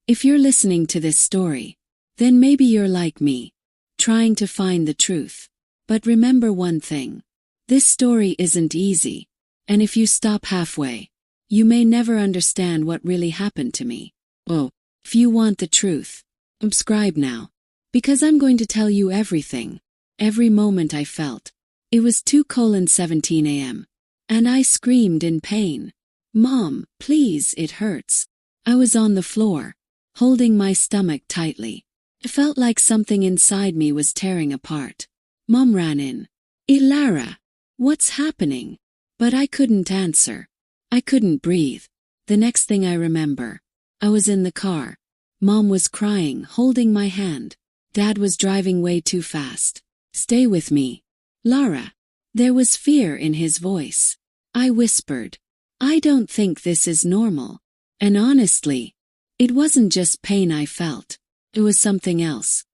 If you're listening to this story, then maybe you're like me, trying to find the truth. But remember one thing. This story isn't easy, and if you stop halfway, you may never understand what really happened to me. Oh, if you want the truth, subscribe now, because I'm going to tell you everything, every moment I felt. It was 2:17 a.m., and I screamed in pain. Mom, please, it hurts. I was on the floor, holding my stomach tightly. It felt like something inside me was tearing apart. Mom ran in. Lara, what's happening? But I couldn't answer. I couldn't breathe. The next thing I remember, I was in the car. Mom was crying, holding my hand. Dad was driving way too fast. Stay with me, Lara. There was fear in his voice. I whispered, I don't think this is normal. And honestly, it wasn't just pain I felt. It was something else.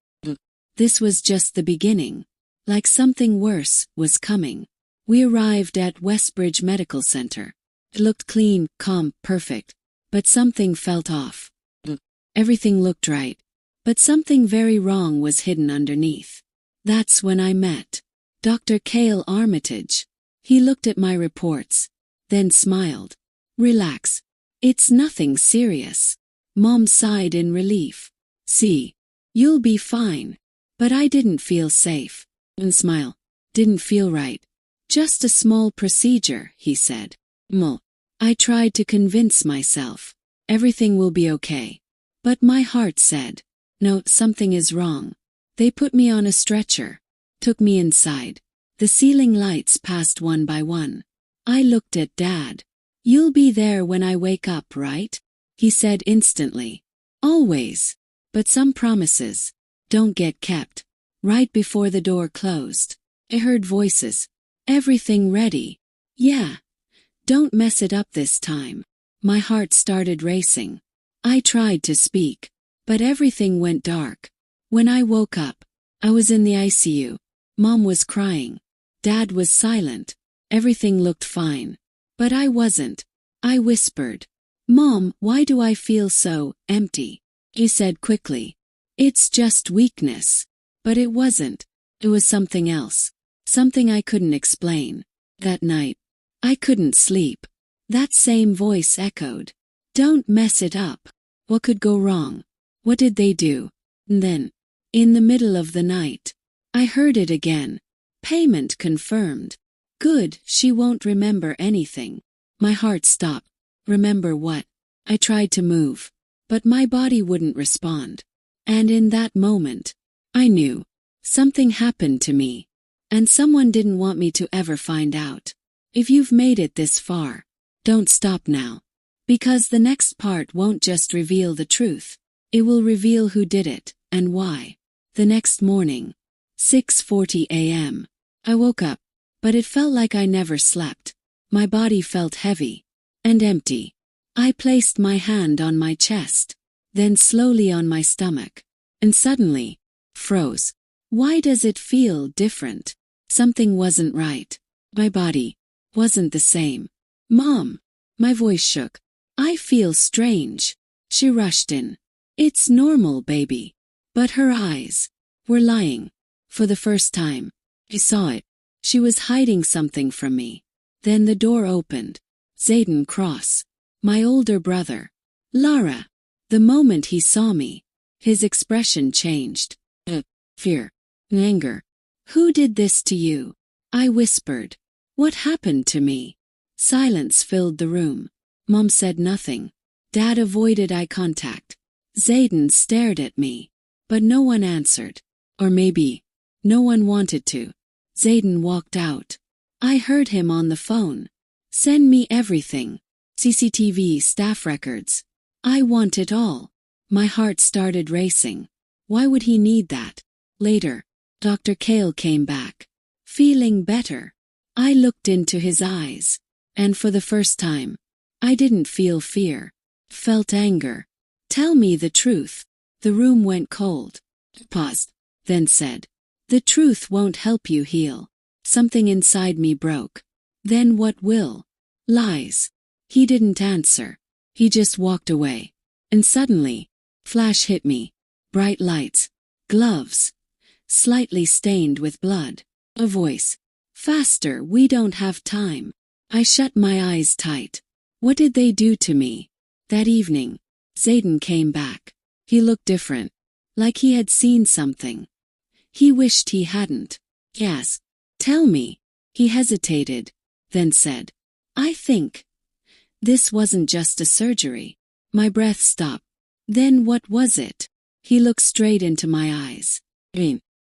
This was just the beginning. Like something worse was coming. We arrived at Westbridge Medical Center. It looked clean, calm, perfect. But something felt off. Everything looked right. But something very wrong was hidden underneath. That's when I met Dr. Cale Armitage. He looked at my reports, then smiled. Relax. It's nothing serious. Mom sighed in relief. See, you'll be fine. But I didn't feel safe. And smile. Didn't feel right. Just a small procedure, he said. I tried to convince myself. Everything will be okay. But my heart said, no, something is wrong. They put me on a stretcher. Took me inside. The ceiling lights passed one by one. I looked at Dad. You'll be there when I wake up, right? He said instantly. Always. But some promises don't get kept. Right before the door closed, I heard voices. Everything ready? Yeah. Don't mess it up this time. My heart started racing. I tried to speak, but everything went dark. When I woke up, I was in the ICU. Mom was crying. Dad was silent. Everything looked fine. But I wasn't. I whispered, Mom, why do I feel so empty? He said quickly, it's just weakness. But it wasn't. It was something else. Something I couldn't explain. That night, I couldn't sleep. That same voice echoed. Don't mess it up. What could go wrong? What did they do? And then, in the middle of the night, I heard it again. Payment confirmed. Good, she won't remember anything. My heart stopped. Remember what? I tried to move, but my body wouldn't respond. And in that moment, I knew something happened to me, and someone didn't want me to ever find out. If you've made it this far, don't stop now. Because the next part won't just reveal the truth. It will reveal who did it, and why. The next morning, 6:40 a.m., I woke up, but it felt like I never slept. My body felt heavy and empty. I placed my hand on my chest, then slowly on my stomach, and suddenly, froze. Why does it feel different? Something wasn't right. My body wasn't the same. Mom! My voice shook. I feel strange. She rushed in. It's normal, baby. But her eyes were lying. For the first time, I saw it. She was hiding something from me. Then the door opened. Zayden Cross, my older brother. Lara. The moment he saw me, his expression changed. Fear. Anger. Who did this to you? I whispered. What happened to me? Silence filled the room. Mom said nothing. Dad avoided eye contact. Zayden stared at me. But no one answered. Or maybe, no one wanted to. Zayden walked out. I heard him on the phone. Send me everything. CCTV, staff records. I want it all. My heart started racing. Why would he need that? Later, Dr. Cale came back. Feeling better. I looked into his eyes. And for the first time, I didn't feel fear. Felt anger. Tell me the truth. The room went cold. Paused. Then said, the truth won't help you heal. Something inside me broke. Then what will? Lies. He didn't answer. He just walked away. And suddenly, Flash hit me. Bright lights. Gloves. Slightly stained with blood. A voice. Faster, we don't have time. I shut my eyes tight. What did they do to me? That evening, Zayden came back. He looked different. Like he had seen something. He wished he hadn't. He asked, "Tell me." He hesitated, then said, "I think this wasn't just a surgery." My breath stopped. Then what was it? He looked straight into my eyes.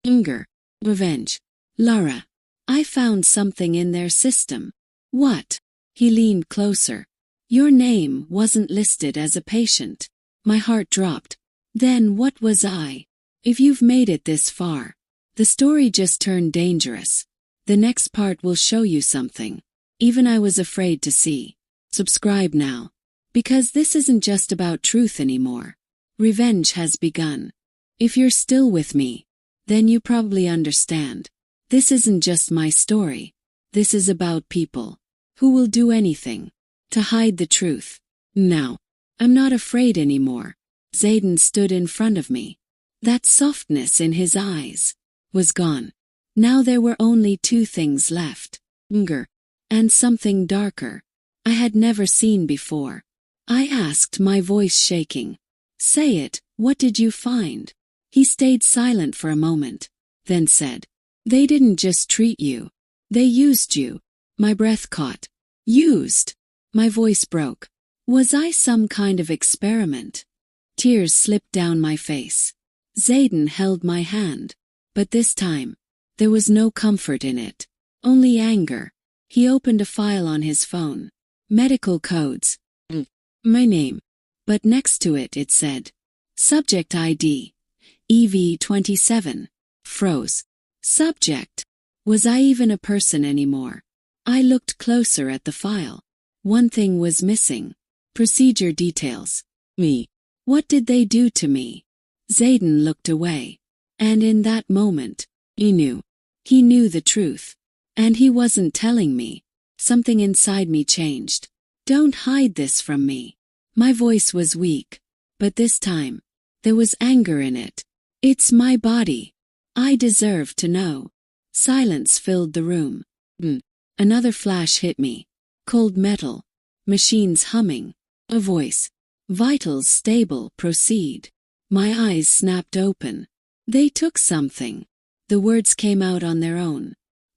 Anger. Revenge. Lara. I found something in their system. What? He leaned closer. Your name wasn't listed as a patient. My heart dropped. Then what was I? If you've made it this far, the story just turned dangerous. The next part will show you something. Even I was afraid to see. Subscribe now. Because this isn't just about truth anymore. Revenge has begun. If you're still with me, then you probably understand. This isn't just my story. This is about people who will do anything to hide the truth. Now, I'm not afraid anymore. Zayden stood in front of me. That softness in his eyes was gone. Now there were only two things left. Anger and something darker I had never seen before. I asked, my voice shaking. Say it, what did you find? He stayed silent for a moment, then said, They didn't just treat you. They used you. My breath caught. Used? My voice broke. Was I some kind of experiment? Tears slipped down my face. Zayden held my hand. But this time, there was no comfort in it. Only anger. He opened a file on his phone. Medical codes. My name. But next to it said, Subject ID. EV27. Froze. Subject. Was I even a person anymore? I looked closer at the file. One thing was missing. Procedure details. Me. What did they do to me? Zayden looked away. And in that moment, he knew. He knew the truth. And he wasn't telling me. Something inside me changed. Don't hide this from me. My voice was weak. But this time, there was anger in it. It's my body. I deserve to know. Silence filled the room. Another flash hit me. Cold metal. Machines humming. A voice. Vitals stable, proceed. My eyes snapped open. They took something. The words came out on their own.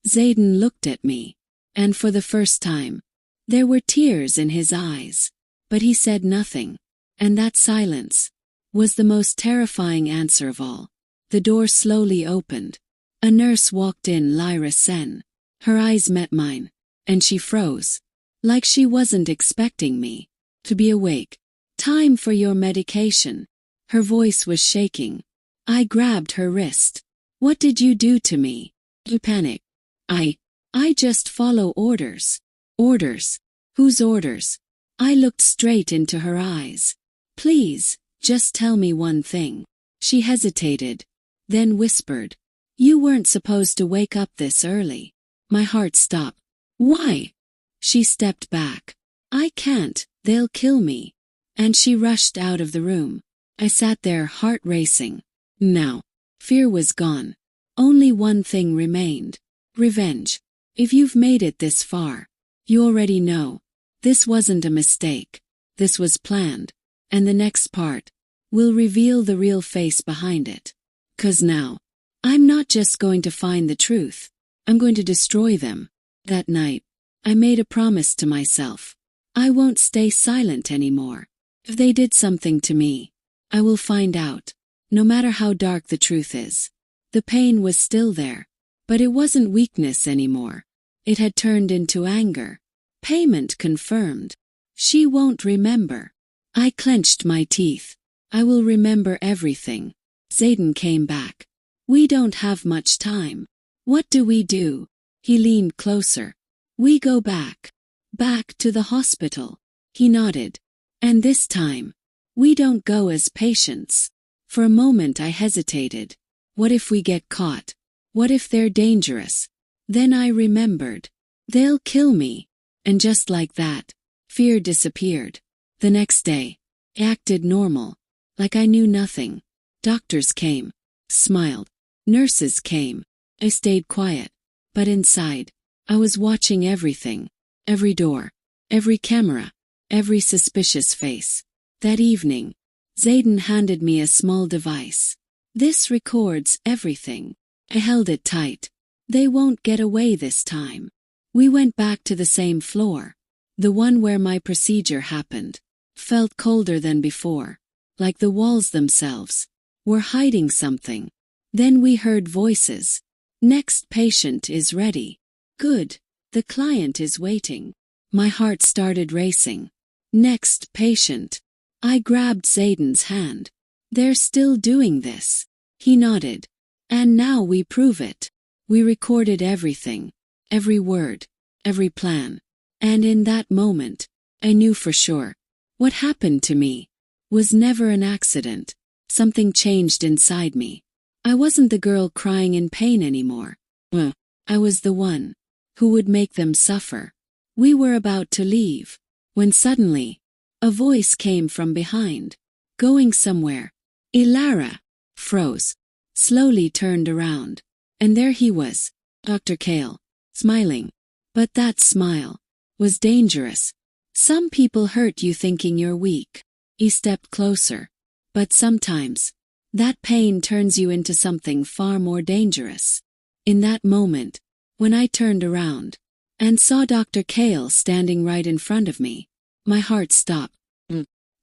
Zayden looked at me. And for the first time, there were tears in his eyes. But he said nothing. And that silence was the most terrifying answer of all. The door slowly opened. A nurse walked in, Lyra Sen. Her eyes met mine. And she froze. Like she wasn't expecting me to be awake. Time for your medication. Her voice was shaking. I grabbed her wrist. What did you do to me? You panicked. I just follow orders. Orders? Whose orders? I looked straight into her eyes. Please, just tell me one thing. She hesitated, then whispered. You weren't supposed to wake up this early. My heart stopped. Why? She stepped back. I can't, they'll kill me. And she rushed out of the room. I sat there, heart racing. Now, fear was gone. Only one thing remained. Revenge. If you've made it this far, you already know. This wasn't a mistake. This was planned. And the next part will reveal the real face behind it. 'Cause now, I'm not just going to find the truth. I'm going to destroy them. That night, I made a promise to myself. I won't stay silent anymore. If they did something to me, I will find out. No matter how dark the truth is. The pain was still there. But it wasn't weakness anymore. It had turned into anger. Payment confirmed. She won't remember. I clenched my teeth. I will remember everything. Zayden came back. We don't have much time. What do we do? He leaned closer. We go back. Back to the hospital. He nodded. And this time, we don't go as patients. For a moment I hesitated. What if we get caught? What if they're dangerous? Then I remembered. They'll kill me. And just like that, fear disappeared. The next day, I acted normal. Like I knew nothing. Doctors came. Smiled. Nurses came. I stayed quiet. But inside, I was watching everything. Every door. Every camera. Every suspicious face. That evening, Zayden handed me a small device. This records everything. I held it tight. They won't get away this time. We went back to the same floor. The one where my procedure happened. Felt colder than before. Like the walls themselves were hiding something. Then we heard voices. Next patient is ready. Good. The client is waiting. My heart started racing. Next patient. I grabbed Zayden's hand. They're still doing this. He nodded. And now we prove it. We recorded everything. Every word. Every plan. And in that moment, I knew for sure. What happened to me was never an accident. Something changed inside me. I wasn't the girl crying in pain anymore. I was the one who would make them suffer. We were about to leave, when suddenly, a voice came from behind. Going somewhere. Ilara froze, slowly turned around. And there he was, Dr. Kale, smiling. But that smile was dangerous. Some people hurt you thinking you're weak. He stepped closer. But sometimes, that pain turns you into something far more dangerous. In that moment, when I turned around and saw Dr. Kale standing right in front of me, my heart stopped.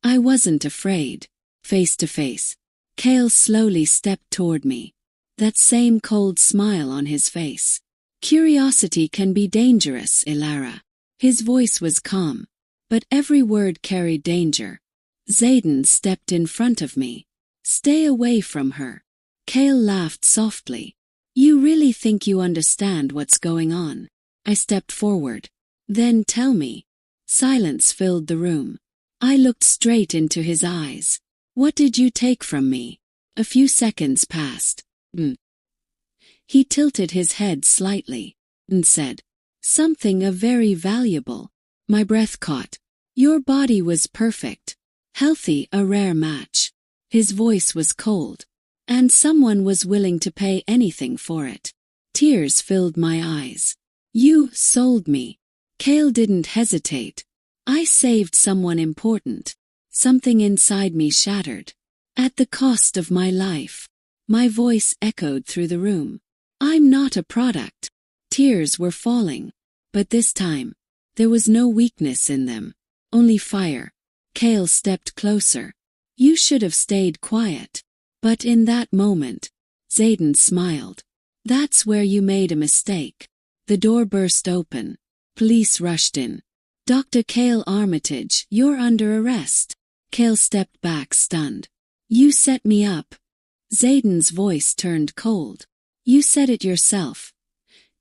I wasn't afraid. Face to face, Kale slowly stepped toward me. That same cold smile on his face. Curiosity can be dangerous, Ilara. His voice was calm, but every word carried danger. Zayden stepped in front of me. Stay away from her. Kale laughed softly. You really think you understand what's going on? I stepped forward. Then tell me. Silence filled the room. I looked straight into his eyes. What did you take from me? A few seconds passed. He tilted his head slightly and said, something very valuable. My breath caught. Your body was perfect. Healthy, a rare match. His voice was cold. And someone was willing to pay anything for it. Tears filled my eyes. You sold me. Kale didn't hesitate. I saved someone important. Something inside me shattered. At the cost of my life. My voice echoed through the room. I'm not a product. Tears were falling. But this time, there was no weakness in them. Only fire. Kale stepped closer. You should have stayed quiet. But in that moment, Zayden smiled. That's where you made a mistake. The door burst open. Police rushed in. Dr. Kale Armitage, you're under arrest. Kale stepped back stunned. You set me up. Zayden's voice turned cold. You said it yourself.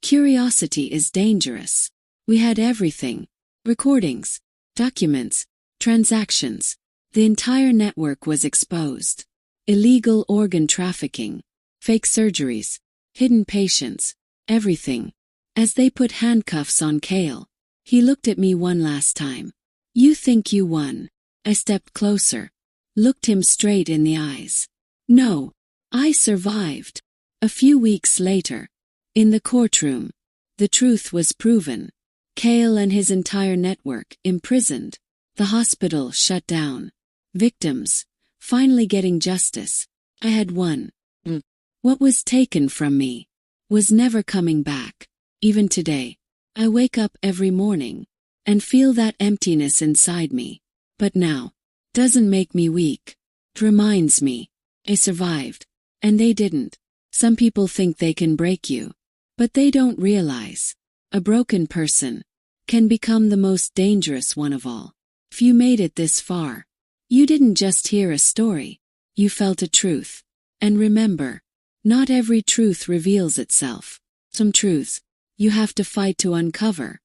Curiosity is dangerous. We had everything. Recordings, documents, transactions. The entire network was exposed. Illegal organ trafficking, fake surgeries, hidden patients, everything. As they put handcuffs on Kale, he looked at me one last time. You think you won? I stepped closer, looked him straight in the eyes. No, I survived. A few weeks later, in the courtroom, the truth was proven. Kale and his entire network imprisoned. The hospital shut down. Victims finally getting justice. I had won. What was taken from me was never coming back. Even today, I wake up every morning and feel that emptiness inside me. But now, doesn't make me weak. It reminds me, I survived. And they didn't. Some people think they can break you. But they don't realize. A broken person can become the most dangerous one of all. If you made it this far, you didn't just hear a story. You felt a truth. And remember, not every truth reveals itself. Some truths you have to fight to uncover.